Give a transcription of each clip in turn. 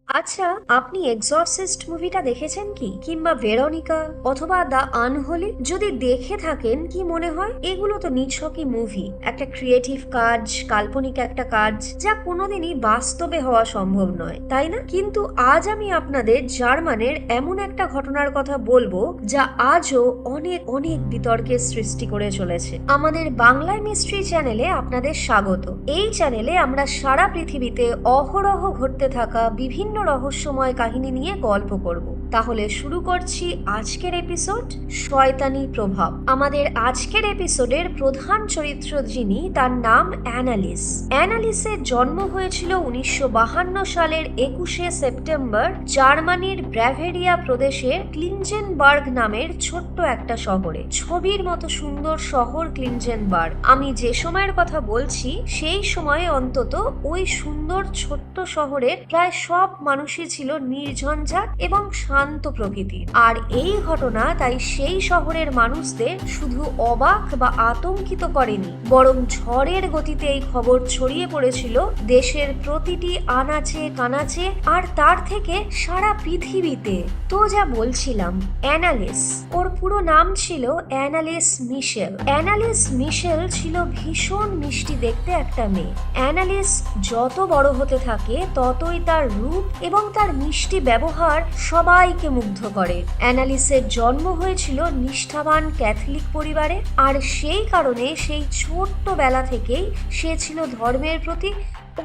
আচ্ছা, আপনি এক্সরসিস্ট মুভিটা দেখেছেন কি? কিংবা ভেরোনিকা অথবা দ্য আনহোলি? যদি দেখে থাকেন, কি মনে হয় এগুলো তো নিছকই মুভি, একটা ক্রিয়েটিভ কাজ, কাল্পনিক একটা কাজ যা কোনোদিনই বাস্তবে হওয়া সম্ভব নয়, তাই না? কিন্তু আজ আমি আপনাদের জার্মানের এমন একটা ঘটনার কথা বলবো যা আজও অনেক অনেক বিতর্কের সৃষ্টি করে চলেছে। আমাদের বাংলায় মিস্ট্রি চ্যানেলে আপনাদের স্বাগত। এই চ্যানেলে আমরা সারা পৃথিবীতে অহরহ ঘটতে থাকা বিভিন্ন রহস্যময় কাহিনী নিয়ে গল্প করব। তাহলে শুরু করছি আজকের এপিসোড, শয়তানি প্রভাব। আমাদের আজকের এপিসোডের প্রধান চরিত্র যিনি, তার নাম অ্যানালিস। অ্যানালিসের জন্ম হয়েছিল 1952 সালের 21শে সেপ্টেম্বর জার্মানির ব্যাভারিয়া প্রদেশের ক্লিনজেনবার্গ নামের ছোট্ট একটা শহরে। ছবির মতো সুন্দর শহর ক্লিনজেনবার্গ। আমি যে সময়ের কথা বলছি সেই সময়ে অন্তত ওই সুন্দর ছোট্ট শহরের প্রায় সব মানুষই ছিল নির্ঝঞ্ঝাট এবং শান্ত প্রকৃতির। আর এই ঘটনা তাই সেই শহরের মানুষদের শুধু অবাক বা আতঙ্কিত করেনি, বরং ঝড়ের গতিতে এই খবর ছড়িয়ে পড়েছিল দেশের প্রতিটি আনাচে কানাচে, আর তার থেকে সারা পৃথিবীতে। তো যা বলছিলাম, অ্যানালিস, ওর পুরো নাম ছিল অ্যানালিস মিশেল। অ্যানালিস মিশেল ছিল ভীষণ মিষ্টি দেখতে একটা মেয়ে। অ্যানালিস যত বড় হতে থাকে ততই তার রূপ এবং তার মিষ্টি ব্যবহার সবাইকে মুগ্ধ করে। অ্যানালিসের জন্ম হয়েছিল নিষ্ঠাবান ক্যাথলিক পরিবারে, আর সেই কারণে সেই ছোট্ট বেলা থেকেই সে ছিল ধর্মের প্রতি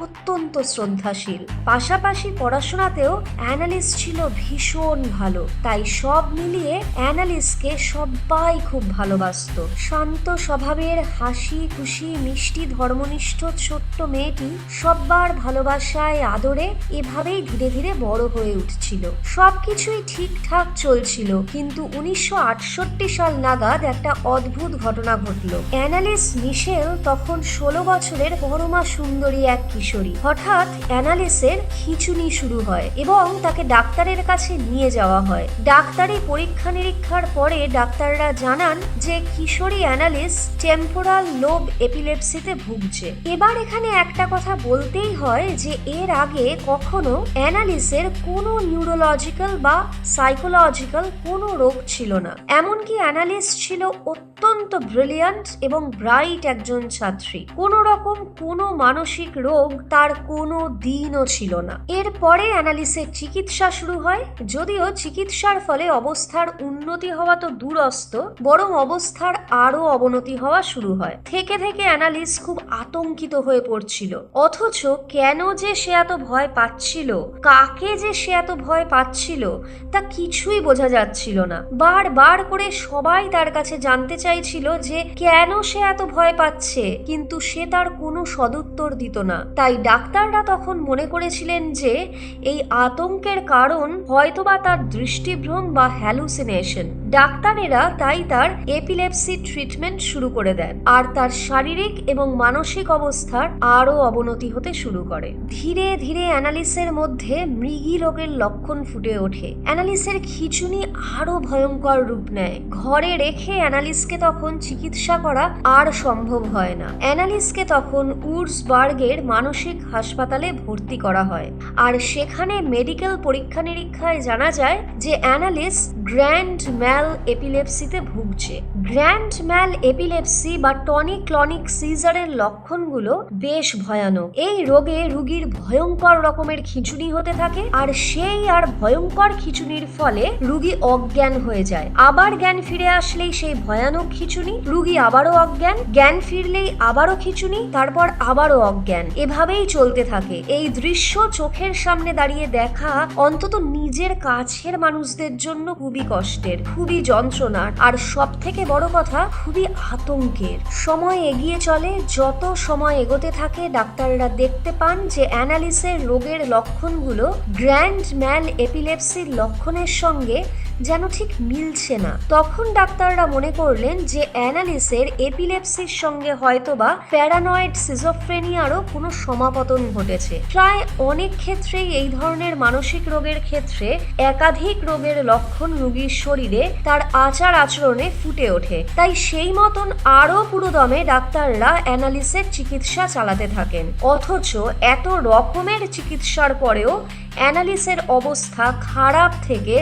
অত্যন্ত শ্রদ্ধাশীল। পাশাপাশি পড়াশোনাতেও অ্যানালিস ছিল ভীষণ ভালো, তাই সব মিলিয়ে অ্যানালিসকে সবাই খুব ভালোবাসতো। শান্ত স্বভাবের, হাসি খুশি, মিষ্টি, ধর্মনিষ্ঠ ছোট্ট মেয়েটি সব্বার ভালোবাসায়, আদরে এভাবেই ধীরে ধীরে বড় হয়ে উঠছিল। সবকিছুই ঠিকঠাক চলছিল, কিন্তু 1968 সাল নাগাদ একটা অদ্ভুত ঘটনা ঘটল। অ্যানালিস মিশেল তখন 16 বছরের পরমা সুন্দরী এক কিশোরী। হঠাৎ অ্যানালিসের খিঁচুনি শুরু হয় এবং তাকে ডাক্তারের কাছে নিয়ে যাওয়া হয়। ডাক্তারি পরীক্ষা নিরীক্ষার পরে ডাক্তাররা জানান যে কিশোরী অ্যানালিস টেম্পোরাল লোব এপিলেপসিতে ভুগছে। এবার এখানে একটা কথা বলতেই হয় যে এর আগে কখনো অ্যানালিসের কোনো নিউরোলজিক্যাল বা সাইকোলজিক্যাল কোনো রোগ ছিল না। এমনকি অ্যানালিস ছিল অত্যন্ত ব্রিলিয়ান্ট এবং ব্রাইট একজন ছাত্রী। কোনো রকম কোনো মানসিক রোগ তার কোনো দিনও ছিল না। এরপরে অ্যানালিসের চিকিৎসা শুরু হয়, যদিও চিকিৎসার ফলে অবস্থার উন্নতি হওয়া তো দূরস্থ, বরং অবস্থার আরো অবনতি হওয়া শুরু হয়। থেকে থেকে অ্যানালিস খুব আতঙ্কিত হয়ে পড়ছিল। অথচ কেন যে সে এত ভয় পাচ্ছিল, কাকে যে সে এত ভয় পাচ্ছিল, তা কিছুই বোঝা যাচ্ছিল না। বারবার করে সবাই তার কাছে জানতে চাইছিল যে কেন সে এত ভয় পাচ্ছে, কিন্তু সে তার কোনো সদুত্তর দিত না। তাই ডাক্তাররা তখন মনে করেছিলেন যে এই আতঙ্কের কারণ হয়তোবা তার দৃষ্টিভ্রম বা হ্যালুসিনেশন। ডাক্তারেরা তাই তার এপিলেপসি ট্রিটমেন্ট শুরু করে দেন, আর তার শারীরিক এবং মানসিক অবস্থার আরো অবনতি হতে শুরু করে। ধীরে ধীরে অ্যানালিসের মধ্যে মৃগী রোগের লক্ষণ ফুটে ওঠে। অ্যানালিসের খিঁচুনি আরো ভয়ঙ্কর রূপ নেয়। ঘরে রেখে অ্যানালিসকে তখন চিকিৎসা করা আর সম্ভব হয় না। অ্যানালিসকে তখন উর্সবার্গের মানসিক হাসপাতালে ভর্তি করা হয়, আর সেখানে মেডিকেল পরীক্ষা নিরীক্ষায় জানা যায় যে অ্যানালিস গ্র্যান্ড ম্যাল এপিলেপসিতে ভুগছে। গ্র্যান্ড ম্যাল এপিলেপসি বা টনিক ক্লনিক সিজারের লক্ষণগুলো বেশ ভয়ানক। এই রোগে রোগীর ভয়ঙ্কর রকমের খিঁচুনি হতে থাকে, আর সেই আর ভয়ঙ্কর খিঁচুনির ফলে রোগী অজ্ঞান হয়ে যায়। আবার জ্ঞান ফিরে আসলেই সেই ভয়ানক খিঁচুনি, রোগী আবারও অজ্ঞান, জ্ঞান ফিরলেই আবারও খিঁচুনি, তারপর আবারও অজ্ঞান। এভাবেই চলতে থাকে। এই দৃশ্য চোখের সামনে দাঁড়িয়ে দেখা অন্তত নিজের কাছের মানুষদের জন্য খুবই কষ্টের, খুবই যন্ত্রণার, আর সব থেকে বড় কথা খুবই আতঙ্কের। সময় এগিয়ে চলে, যত সময় এগোতে থাকে ডাক্তাররা দেখতে পান যে অ্যানালিসের রোগের লক্ষণগুলো গ্র্যান্ড ম্যাল এপিলেপসির লক্ষণের সঙ্গে যেন ঠিক মিলছে না। তখন ডাক্তাররা মনে করলেন যে অ্যানালিসের এপিলেপসির সঙ্গে হয়তোবা প্যারানয়েড সিজোফ্রেনিয়ারও কোনো সমাপতন ঘটেছে। প্রায় অনেক ক্ষেত্রেই এই ধরনের মানসিক রোগের ক্ষেত্রে একাধিক রোগের লক্ষণ রোগীর শরীরে তার আচার আচরণে ফুটে ওঠে। ওঠে। তাই সেই মতন আরো পুরোদমে ডাক্তাররা অ্যানালিসের চিকিৎসা চালাতে থাকেন। অথচ এত রকমের চিকিৎসার পরেও অ্যানালিসের অবস্থা খারাপ থেকে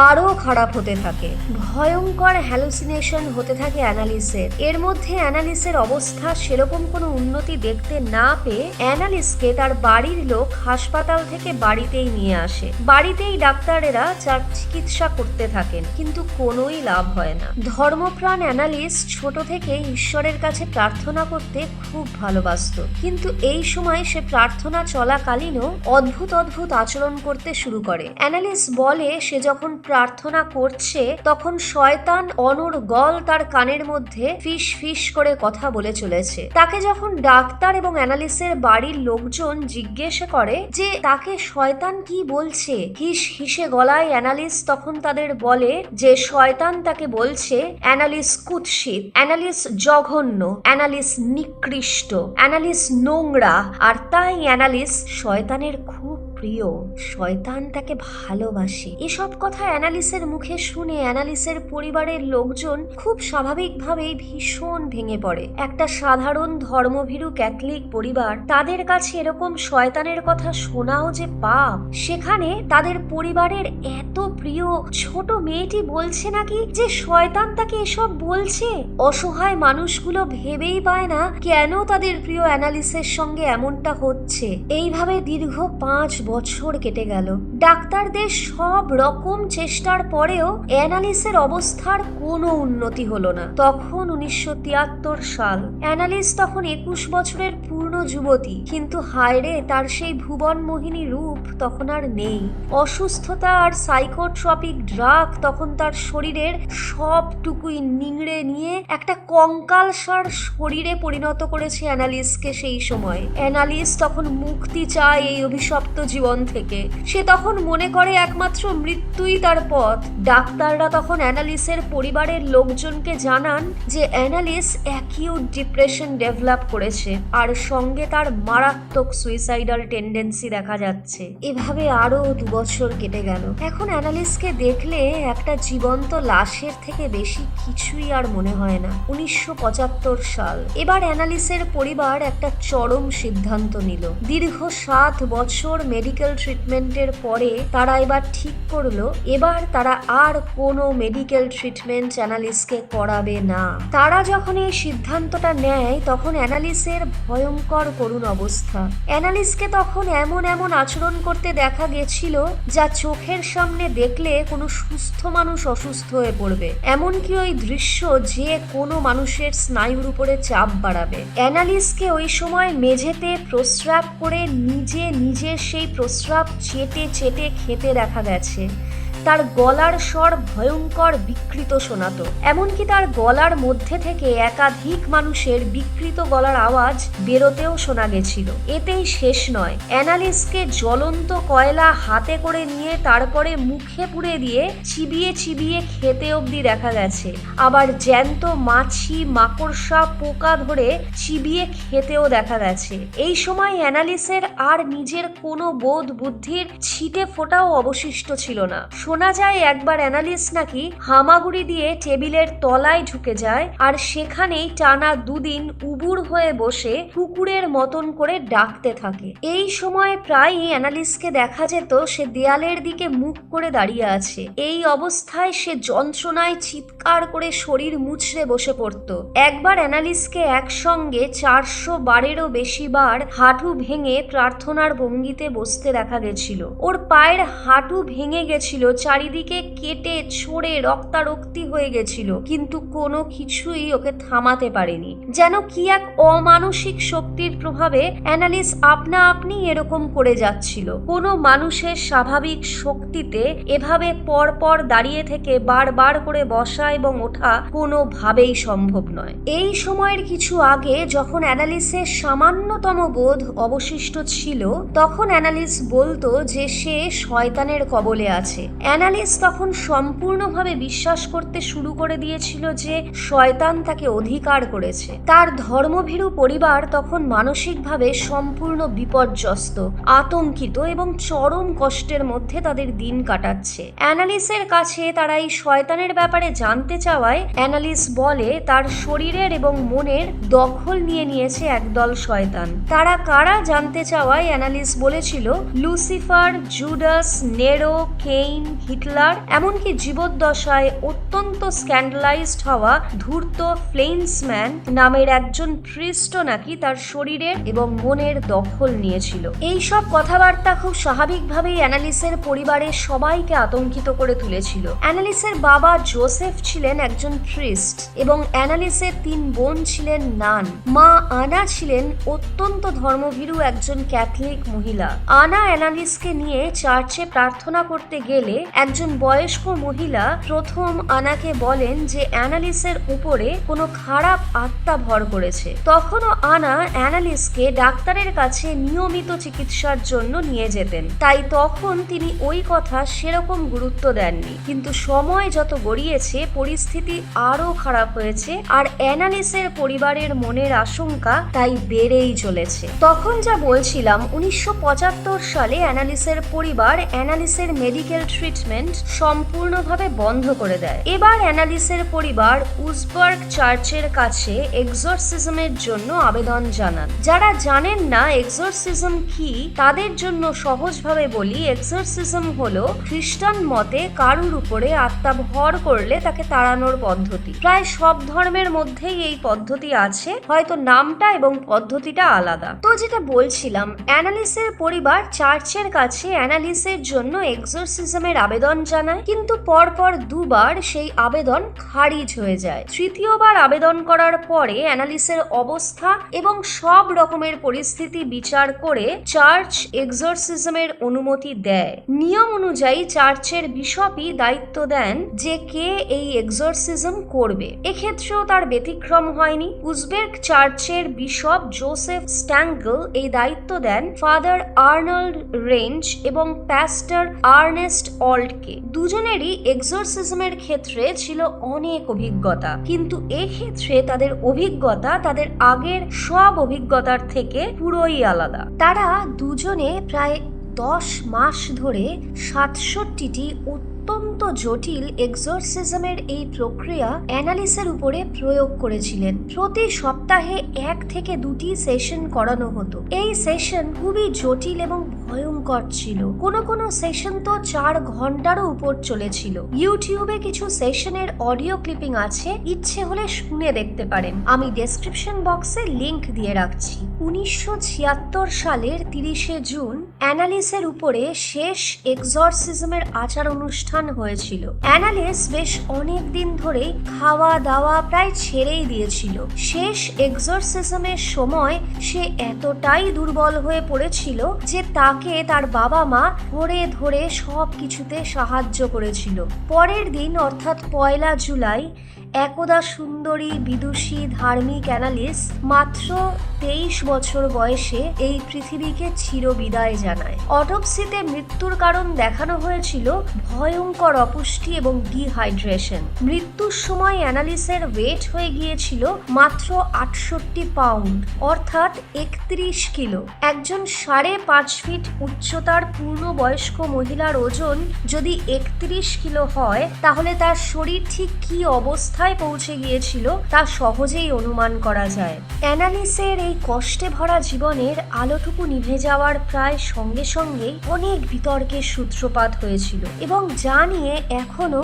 আরো খারাপ হতে থাকে। ভয়ঙ্কর হ্যালুসিনেশন হতে থাকে অ্যানালিসের। এর মধ্যে অ্যানালিসের অবস্থা সেরকম কোনো উন্নতি দেখতে না পেয়ে অ্যানালিসকে তার বাড়ির লোক হাসপাতাল থেকে বাড়িতেই নিয়ে আসে। বাড়িতেই ডাক্তারেরা তার চিকিৎসা করতে থাকেন, কিন্তু কোনোই লাভ হয় না। ধর্মপ্রাণ অ্যানালিস ছোট থেকে ঈশ্বরের কাছে প্রার্থনা করতে খুব ভালোবাসতো, কিন্তু এই সময় সে প্রার্থনা চলাকালীনও অদ্ভুত অদ্ভুত আচরণ করতে শুরু করে। অ্যানালিস বলে সে যখন প্রার্থনা করছে তখন শয়তান অনর্গল তার কানের মধ্যে ফিস ফিস করে কথা বলে চলেছে। তাকে যখন ডাক্তার এবং অ্যানালিসের বাড়ির লোকজন জিজ্ঞেস করে যে তাকে শয়তান কি বলছে, হিস হিসে গলায় অ্যানালিস তখন তাদের বলে যে শয়তান তাকে বলছে অ্যানালিস কুৎসিত, অ্যানালিস জঘন্য, অ্যানালিস নিকৃষ্ট, অ্যানালিস নোংরা, আর তাই অ্যানালিস শয়তানের খুব প্রিয়, শয়তান তাকে ভালোবাসে। এসব কথা অ্যানালিসের মুখে শুনে অ্যানালিসের পরিবারের লোকজন খুব স্বাভাবিকভাবেই ভীষণ ভেঙে পড়ে। একটা সাধারণ ধর্মভীরু ক্যাথলিক পরিবার, তাদের কাছে এরকম শয়তানের কথা শোনাও যে পাপ। সেখানে তাদের পরিবারের এত প্রিয় ছোট মেয়েটি বলছে নাকি যে শয়তান তাকে এসব বলছে। অসহায় মানুষগুলো ভেবেই পায় না কেন তাদের প্রিয় অ্যানালিসের সঙ্গে এমনটা হচ্ছে। এইভাবে দীর্ঘ 5 বছর কেটে গেল। ডাক্তারদের সব রকম চেষ্টার পরেও অ্যানালিসের অবস্থার কোনো উন্নতি হলো না। তখন 1973 সাল। অ্যানালিস তখন 21 বছরের পূর্ণ যুবতী, কিন্তু হায়রে তার সেই ভুবন মোহিনী রূপ তখন আর নেই। অসুস্থতা আর সাইকোট্রপিক ড্রাগ তখন তার শরীরের সবটুকুই নিংড়ে নিয়ে একটা কঙ্কালসার শরীরে পরিণত করেছে অ্যানালিসকে। সেই সময় অ্যানালিস তখন মুক্তি চায় এই অভিশপ্ত জীবন থেকে। সে তখন মনে করে একমাত্র মৃত্যুই তার পথ। ডাক্তাররা তখন অ্যানালিসের পরিবারের লোকজনকে জানান যে অ্যানালিস অ্যাকিউট ডিপ্রেশন ডেভেলপ করেছে আর সঙ্গে তার মারাত্মক সুইসাইডাল টেন্ডেন্সি দেখা যাচ্ছে। এভাবে আরো 2 বছর কেটে গেল। এখন অ্যানালিসকে দেখলে একটা জীবন্ত লাশের থেকে বেশি কিছুই আর মনে হয় না। 1975 সাল। এবার অ্যানালিসের পরিবার একটা চরম সিদ্ধান্ত নিল। দীর্ঘ 7 বছর মেডিকেল ট্রিটমেন্টের পরে তারা এবার ঠিক করলো এবার তারা আর কোনো মেডিকেল ট্রিটমেন্ট অ্যানালিসকে করাবে না। তারা যখন এই সিদ্ধান্তটা নেয় তখন অ্যানালিসের ভয়ঙ্কর করুণ অবস্থা। অ্যানালিসকে তখন এমন এমন আচরণ করতে দেখা গেছিল যা চোখের সামনে দেখলে কোনো সুস্থ মানুষ অসুস্থ হয়ে পড়বে। এমনকি ওই দৃশ্য যে কোনো মানুষের স্নায়ুর উপরে চাপ বাড়াবে। অ্যানালিসকে ওই সময় মেঝেতে প্রস্রাব করে নিজের সেই প্রস্রাব চেটে চেটে খেতে দেখা গেছে। তার গলার স্বর ভয়ঙ্কর বিকৃত শোনাতো। এমনকি তার গলার মধ্যে থেকে একাধিক মানুষের বিকৃত গলার আওয়াজ বেরোতেও শোনা গেছিল। এতেই শেষ নয়, অ্যানালিসকে জ্বলন্ত কয়লা হাতে করে নিয়ে তারপরে মুখে পুড়ে দিয়ে চিবিয়ে চিবিয়ে খেতে অবধি দেখা গেছে। আবার জ্যান্ত মাছি, মাকড়সা, পোকা ধরে চিবিয়ে খেতেও দেখা গেছে। এই সময় অ্যানালিসের আর নিজের কোনো বোধ বুদ্ধির ছিটে ফোটাও অবশিষ্ট ছিল না। শোনা যায় একবার অ্যানালিস নাকি হামাগুড়ি দিয়ে টেবিলের তলায় ঢুকে যায় আর সেখানেই টানা 2 দিন উবুর হয়ে বসে কুকুরের মতন করে ডাকতে থাকে। এই সময় প্রায়ই অ্যানালিসকে দেখা যেত সে দেয়ালের দিকে মুখ করে দাঁড়িয়ে আছে। এই অবস্থায় সে যন্ত্রণায় চিৎকার করে শরীর মুচড়ে বসে পড়ত। একবার অ্যানালিসকে একসঙ্গে 400 বারেরও বেশি বার হাঁটু ভেঙে প্রার্থনার ভঙ্গিতে বসতে দেখা গেছিল। ওর পায়ের হাঁটু ভেঙে গেছিল, চারিদিকে কেটে ছড়ে রক্তারক্তি হয়ে গেছিল, কিন্তু কোনো কিছুই ওকে থামাতে পারেনি। যেন কি এক অমানসিক শক্তির প্রভাবে অ্যানালিস আপনা আপনি এরকম করে যাচ্ছিল। কোনো মানুষের স্বাভাবিক শক্তিতে এভাবে পরপর দাঁড়িয়ে থেকে বারবার করে বসা এবং ওঠা কোনোভাবেই সম্ভব নয়। এই সময়ের কিছু আগে যখন অ্যানালিসের সামান্যতম বোধ অবশিষ্ট ছিল তখন অ্যানালিস বলতো যে সে শয়তানের কবলে আছে। অ্যানালিস তখন সম্পূর্ণভাবে বিশ্বাস করতে শুরু করে দিয়েছিল যে শয়তান তাকে অধিকার করেছে। তার ধর্মভীরু পরিবার তখন মানসিকভাবে সম্পূর্ণ বিপর্যস্ত, আতঙ্কিত এবং চরম কষ্টের মধ্যে তাদের দিন কাটাচ্ছে। অ্যানালিসের কাছে তারা এই শয়তানের ব্যাপারে জানতে চাওয়ায় অ্যানালিস বলে তার শরীরের এবং মনের দখল নিয়ে নিয়েছে একদল শয়তান। তারা কারা জানতে চাওয়ায় অ্যানালিস বলেছিল Lucifer, Judas, narrow, Kane, Hitler, এমনকি জীবদ্দশায় অত্যন্ত স্ক্যান্ডালাইজড হওয়া ধূর্ত ফ্লেন্সম্যান নামের একজন প্রিস্টও নাকি তার শরীরের এবং মনের দখল নিয়েছিল। এইসব কথাবার্তা খুব স্বাভাবিকভাবেই অ্যানালিসের পরিবারের সবাইকে আতঙ্কিত করে তুলেছিল। অ্যানালিসের বাবা জোসেফ ছিলেন একজন প্রিস্ট এবং অ্যানালিসের 3 বোন ছিলেন নান। মা আনা ছিলেন অত্যন্ত ধর্মভীরু একজন ক্যাথলিক মহিলা। আনা অ্যানালিসকে নিয়ে চার্চে প্রার্থনা করতে গেলে একজন বয়স্ক মহিলা প্রথম আনাকে বলেন যে অ্যানালিসের উপরে কোনো খারাপ আত্মা ভর করেছে। তখনও আনা অ্যানালিসকে ডাক্তারের কাছে নিয়মিত চিকিৎসার জন্য নিয়ে যেতেন, তাই তখন তিনি ওই কথা সেরকম গুরুত্ব দেননি। কিন্তু সময় যত গড়িয়েছে পরিস্থিতি আরো খারাপ হয়েছে আর অ্যানালিসের পরিবারের মনের আশঙ্কা তাই বেড়েই চলেছে। তখন যা বলছিলাম 1975 সালে অ্যানালিসের পরিবার অ্যানালিসের মেডিকেল ট্রিটমেন্ট সম্পূর্ণভাবে বন্ধ করে দেয়। এবার অ্যানালিসের পরিবার উজবার্গ চার্চের কাছে এক্সোরসিজমের জন্য আবেদন জানান। যারা জানেন না এক্সোরসিজম কি তাদের জন্য সহজভাবে বলি, এক্সোরসিজম হলো খ্রিস্টান মতে কারুর উপরে আত্মা ভর করলে তাকে তাড়ানোর পদ্ধতি। প্রায় সব ধর্মের মধ্যেই এই পদ্ধতি আছে, হয়তো নামটা এবং পদ্ধতিটা আলাদা। তো যেটা বলছিলাম, অ্যানালিসের পরিবার চার্চের কাছে অ্যানালিসের জন্য এক্সোরসিজমের আবেদন জানায়, কিন্তু পরপর 2 বার সেই আবেদন খারিজ হয়ে যায়। তৃতীয়বার আবেদন করার পরে অ্যানালিসের অবস্থা এবং সব রকমের পরিস্থিতি বিচার করে চার্চ এক্সোরসিজমের অনুমতি দেয়। নিয়ম অনুযায়ী চার্চের বিশপই দায়িত্ব দেন যে কে এই এক্সোরসিজম করবে। এক্ষেত্রেও তার ব্যতিক্রম হয়নি। উজবের্গ চার্চের বিশপ জোসেফ স্ট্যাঙ্গল এই দায়িত্ব দেন ফাদার আর্নল্ড রেঞ্জ এবং প্যাস্টর আর্নেস্ট অল্টকে। দুজনেরই এক্সোরসিজমের ক্ষেত্রে ছিল অনেক অভিজ্ঞতা, কিন্তু এক্ষেত্রে তাদের অভিজ্ঞতা তাদের আগের সব অভিজ্ঞতার থেকে পুরোই আলাদা। তারা দুজনে প্রায় 10 মাস ধরে 67টি অত্যন্ত জটিল এক্সোরসিজমের এই প্রক্রিয়া অ্যানালিসের উপরে প্রয়োগ করেছিলেন। প্রতি সপ্তাহে 1 থেকে 2টি সেশন করানো হতো। এই সেশন খুবই জটিল এবং ভয়ঙ্কর ছিল। কোনো সেশন তো 4 ঘন্টারও উপর চলেছিল। ইউটিউবে কিছু সেশনের অডিও ক্লিপিং আছে, ইচ্ছে হলে শুনে দেখতে পারেন। আমি ডেসক্রিপশন বক্সে লিংক দিয়ে রাখছি। 1976 সালের 30শে জুন অ্যানালিসের উপরে শেষ এক্সোরসিজমের আচার অনুষ্ঠান হয়েছিল। অ্যানালিস বেশ অনেক দিন ধরে খাওয়া দাওয়া প্রায় ছেড়েই দিয়েছিল। শেষ এক্সোরসিজমের সময় সে এতটাই দুর্বল হয়ে পড়েছিল যে তাকে তার বাবা মা ধরে ধরে সব কিছুতে সাহায্য করেছিল। পরের দিন অর্থাৎ 1 জুলাই একদা সুন্দরী বিদুষী ধার্মিক অ্যানালিস মাত্র 23 বছর বয়সে এই পৃথিবীকে চিরবিদায় জানায়। অটোপসিতে মৃত্যুর কারণ দেখানো হয়েছিল ভয়ঙ্কর অপুষ্টি এবং ডিহাইড্রেশন। মৃত্যুর সময় অ্যানালিসের ওয়েট হয়ে গিয়েছিল মাত্র 68 পাউন্ড অর্থাৎ 31 কিলো। একজন 5.5 ফিট উচ্চতার পূর্ণবয়স্ক মহিলার ওজন যদি 31 কিলো হয় তাহলে তার শরীর ঠিক কি অবস্থায় পৌঁছে গিয়েছিল তা সহজেই অনুমান করা যায়। অ্যানালিসের এই কষ্টে ভরা জীবনের আলোটুকু নিভে যাওয়ার প্রায় সঙ্গে সঙ্গেই অনেক বিতর্কের সূত্রপাত হয়েছিল এবং যা নিয়ে এখনো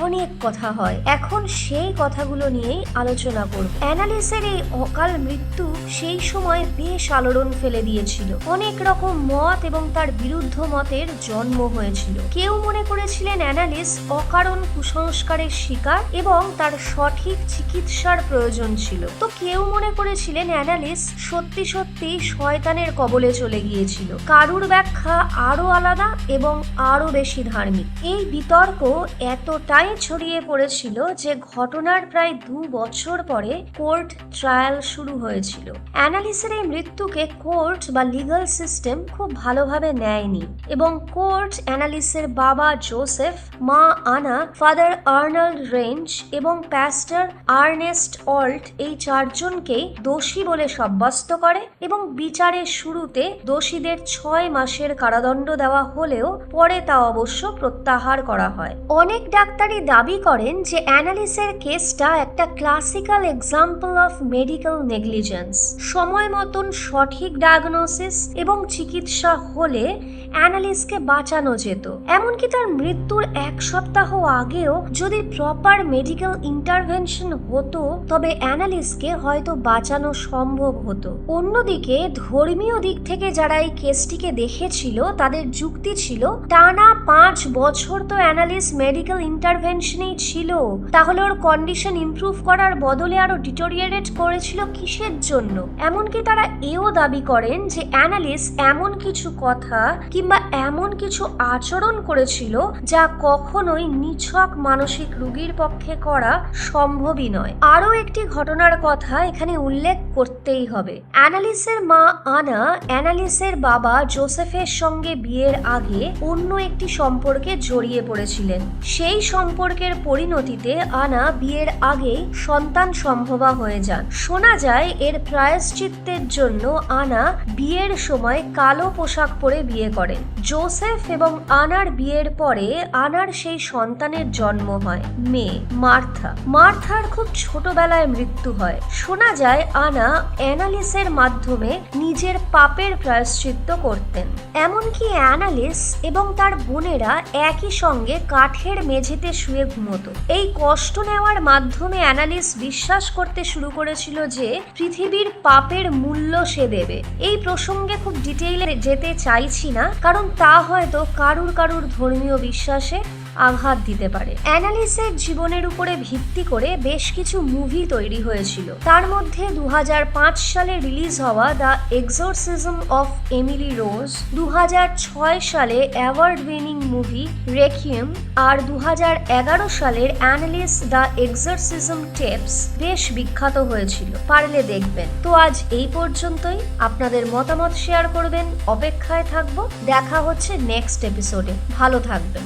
অনেক কথা হয়। এখন সেই কথাগুলো নিয়েই আলোচনা করব। অ্যানালিসের এই অকাল মৃত্যু সেই সময় বেশ আলোড়ন ফেলে দিয়েছিল। অনেক রকম মত এবং তার বিরুদ্ধ মতের জন্ম হয়েছিল। কেউ মনে করেছিলেন অ্যানালিস অকারণ কুসংস্কারের শিকার এবং তার সঠিক চিকিৎসার প্রয়োজন ছিল, তো কেউ মনে করেছিলেন অ্যানালিস সত্যি সত্যি শয়তানের কবলে চলে গিয়েছিল। কারুর ব্যাখ্যা আরো আলাদা এবং আরো বেশি ধার্মিক। এই বিতর্ক এতটাই এতটাই ছড়িয়ে পড়েছিল যে ঘটনার প্রায় 2 বছর পরে কোর্ট ট্রায়াল শুরু হয়েছিল। অ্যানালিসের এই মৃত্যুকে কোর্ট বা লিগাল সিস্টেম খুব ভালোভাবে নেয়নি এবং কোর্ট অ্যানালিসের বাবা জোসেফ, মা আনা, ফাদার আর্নল্ড রেঞ্জ এবং প্যাস্টর আর্নেস্ট অল্ট এই 4জনকেই দোষী বলে সাব্যস্ত করে এবং বিচারের শুরুতে দোষীদের 6 মাসের কারাদণ্ড দেওয়া হলেও পরে তা অবশ্য প্রত্যাহার করা হয়। অনেক ডাক্তারই দাবি করেন যে অ্যানালিসের কেসটা একটা classical example of medical negligence. সময় মতন সঠিক ডায়াগনোসিস এবং চিকিৎসা হলে অ্যানালিসকে বাঁচানো যেত। এমনকি তার মৃত্যুর 1 সপ্তাহ আগেও যদি প্রপার মেডিকেল ইন্টারভেনশন হতো তবে অ্যানালিসকে হয়তো বাঁচানো সম্ভব হতো। অন্যদিকে ধর্মীয় দিক থেকে যারা এই কেসটিকে দেখেছিল তাদের যুক্তি ছিল, টানা 5 বছর তো অ্যানালিস মেডিকেল ইন্টারভেনশনেই ছিল, তাহলে ওর কন্ডিশন ইমপ্রুভ করার বদলে আরো ডিটোরিয়েট করেছিল কিসের জন্য? এমনকি তারা এও দাবি করেন যে অ্যানালিস এমন কিছু কথা কিংবা এমন কিছু আচরণ করেছিল যা কখনোই নিছক মানসিক রোগীর পক্ষে করা সম্ভবই নয়। আরও একটি ঘটনার কথা এখানে উল্লেখ করতেই হবে। অ্যানালিসের মা আনা অ্যানালিসের বাবা জোসেফের সঙ্গে বিয়ের আগে অন্য একটি সম্পর্কে জড়িয়ে পড়েছিলেন। সেই সম্পর্কের পরিণতিতে আনা বিয়ের আগেই সন্তান সম্ভবা হয়ে যান। শোনা যায় এর প্রায়শ্চিত্তের জন্য আনা বিয়ের সময় কালো পোশাক পরে বিয়ে করেন। জোসেফ এবং আনার বিয়ের পরে আনার সেই সন্তানের জন্ম হয়, মেয়ে মার্থা। মার্থার খুব ছোটবেলায় মৃত্যু হয়। শোনা যায় আনা অ্যানালিসের মাধ্যমে নিজের পাপের প্রায়শ্চিত্ত করতেন। এমনকি অ্যানালিস এবং তার বোনেরা একই সঙ্গে কাঠের মেঝেতে শুয়ে ঘুমোতো। এই কষ্ট নেওয়ার মাধ্যমে অ্যানালিস বিশ্বাস করতে শুরু করেছিল যে পৃথিবীর পাপের মূল্য সে দেবে। এই প্রসঙ্গে খুব ডিটেইলে যেতে চাইছি না, কারণ তা হয়তো কারুর ধর্মীয় বিশ্বাসে আঘাত দিতে পারে। অ্যানালিসের জীবনের উপরে ভিত্তি করে বেশ কিছু মুভি তৈরি হয়েছিল। তার মধ্যে 2005 সালে রিলিজ হওয়া দ্য এক্সোরসিজম অফ এমিলি রোজ, 2006 সালে অ্যাওয়ার্ড উইনিং মুভি রেকিয়েম আর 2011 সালের অ্যানালিস দ্য এক্সোরসিজম টেপস বেশ বিখ্যাত হয়েছিল। পারলে দেখবেন। তো আজ এই পর্যন্তই। আপনাদের মতামত শেয়ার করবেন, অপেক্ষায় থাকবো। দেখা হচ্ছে নেক্সট এপিসোডে। ভালো থাকবেন।